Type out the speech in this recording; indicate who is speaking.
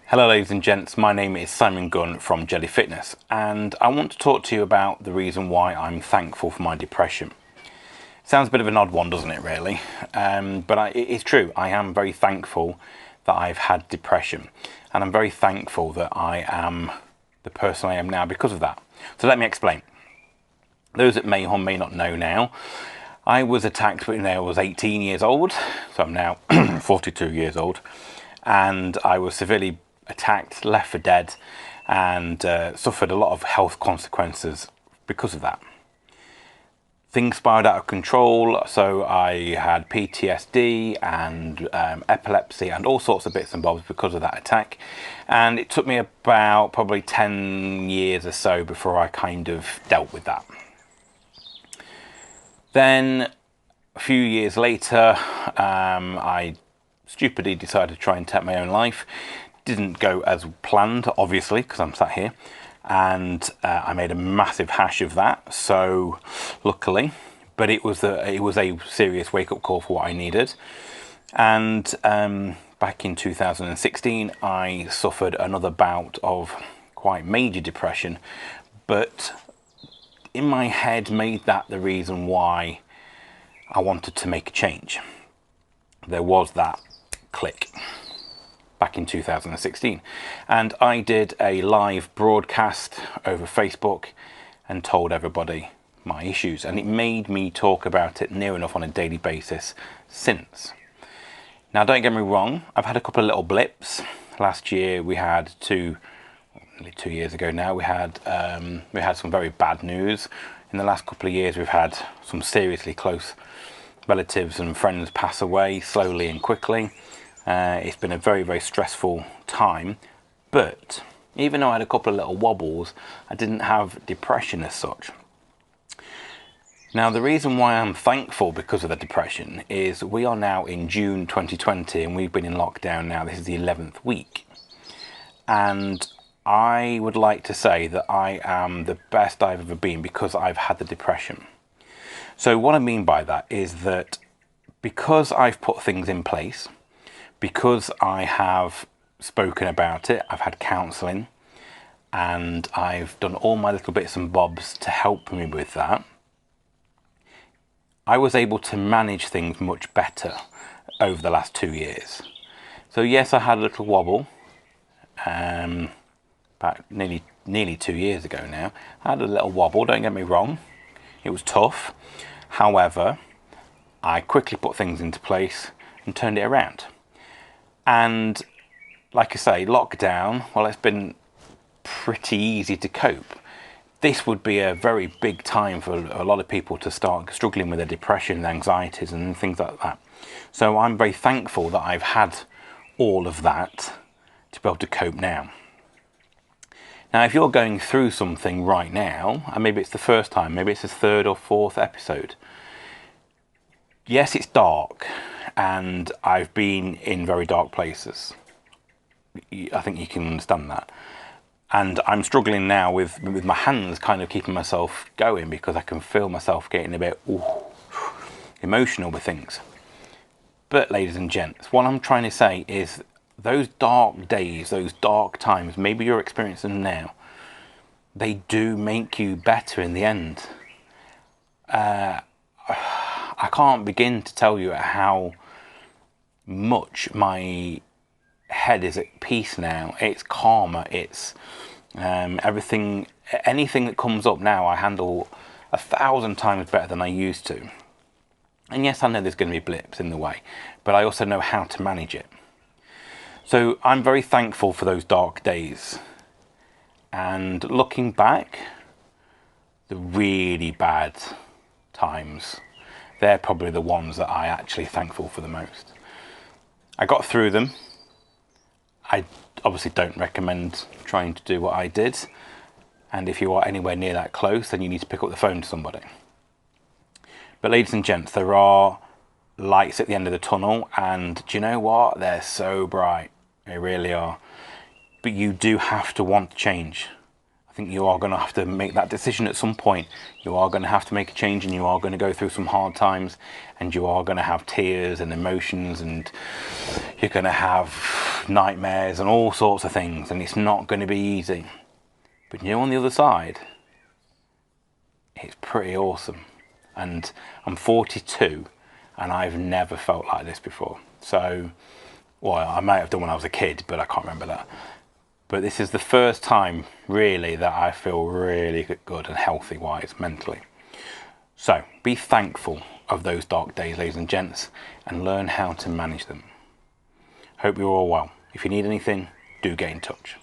Speaker 1: Hello ladies and gents, my name is Simon Gunn from Jelly Fitness and I want to talk to you about the reason why I'm thankful for my depression. Sounds a bit of an odd one, doesn't it really? But it's true, I am very thankful that I've had depression and I'm very thankful that I am the person I am now because of that. So let me explain. Those that may or may not know now, I was attacked when I was 18 years old, so I'm now 42 years old, and I was severely attacked, left for dead, and suffered a lot of health consequences because of that. Things spiraled out of control, so I had PTSD and epilepsy and all sorts of bits and bobs because of that attack. And it took me about probably 10 years or so before I kind of dealt with that. Then a few years later, I stupidly decided to try and take my own life. Didn't go as planned, obviously, because I'm sat here, and I made a massive hash of that. So, luckily, but it was a serious wake-up call for what I needed. And back in 2016, I suffered another bout of quite major depression, but in my head made that the reason why I wanted to make a change. There was that click back in 2016 and I did a live broadcast over Facebook and told everybody my issues, and it made me talk about it near enough on a daily basis since. Now don't get me wrong, I've had a couple of little blips. Last year we had nearly 2 years ago now, we had some very bad news. In the last couple of years we've had some seriously close relatives and friends pass away slowly and quickly. It's been a very, very stressful time, but even though I had a couple of little wobbles, I didn't have depression as such. Now, the reason why I'm thankful because of the depression is we are now in June 2020 and we've been in lockdown now. This is the 11th week. And I would like to say that I am the best I've ever been because I've had the depression. So what I mean by that is that because I've put things in place, because I have spoken about it, I've had counselling, and I've done all my little bits and bobs to help me with that, I was able to manage things much better over the last 2 years. So yes, I had a little wobble, about nearly 2 years ago now. I had a little wobble, don't get me wrong. It was tough. However, I quickly put things into place and turned it around. And like I say, lockdown, well, it's been pretty easy to cope. This would be a very big time for a lot of people to start struggling with their depression and anxieties and things like that. So I'm very thankful that I've had all of that to be able to cope now. Now, if you're going through something right now, and maybe it's the first time, maybe it's the third or fourth episode, yes, it's dark, and I've been in very dark places. I think you can understand that. And I'm struggling now with my hands kind of keeping myself going because I can feel myself getting a bit emotional with things. But ladies and gents, what I'm trying to say is those dark days, those dark times, maybe you're experiencing them now, they do make you better in the end. I can't begin to tell you how much my head is at peace now. It's calmer, it's everything, anything that comes up now I handle 1,000 times better than I used to. And yes, I know there's going to be blips in the way, but I also know how to manage it. So I'm very thankful for those dark days. And looking back, the really bad times, they're probably the ones that I actually thankful for the most. I got through them. I obviously don't recommend trying to do what I did. And if you are anywhere near that close, then you need to pick up the phone to somebody. But ladies and gents, there are lights at the end of the tunnel, and do you know what? They're so bright. They really are. But you do have to want to change. I think you are going to have to make that decision at some point. You are going to have to make a change, and you are going to go through some hard times, and you are going to have tears and emotions, and you're going to have nightmares and all sorts of things, and it's not going to be easy. But you know, on the other side, it's pretty awesome. And I'm 42 and I've never felt like this before. So, well, I might have done when I was a kid, but I can't remember that. But this is the first time really that I feel really good and healthy wise mentally. So be thankful of those dark days, ladies and gents, and learn how to manage them. Hope you're all well. If you need anything, do get in touch.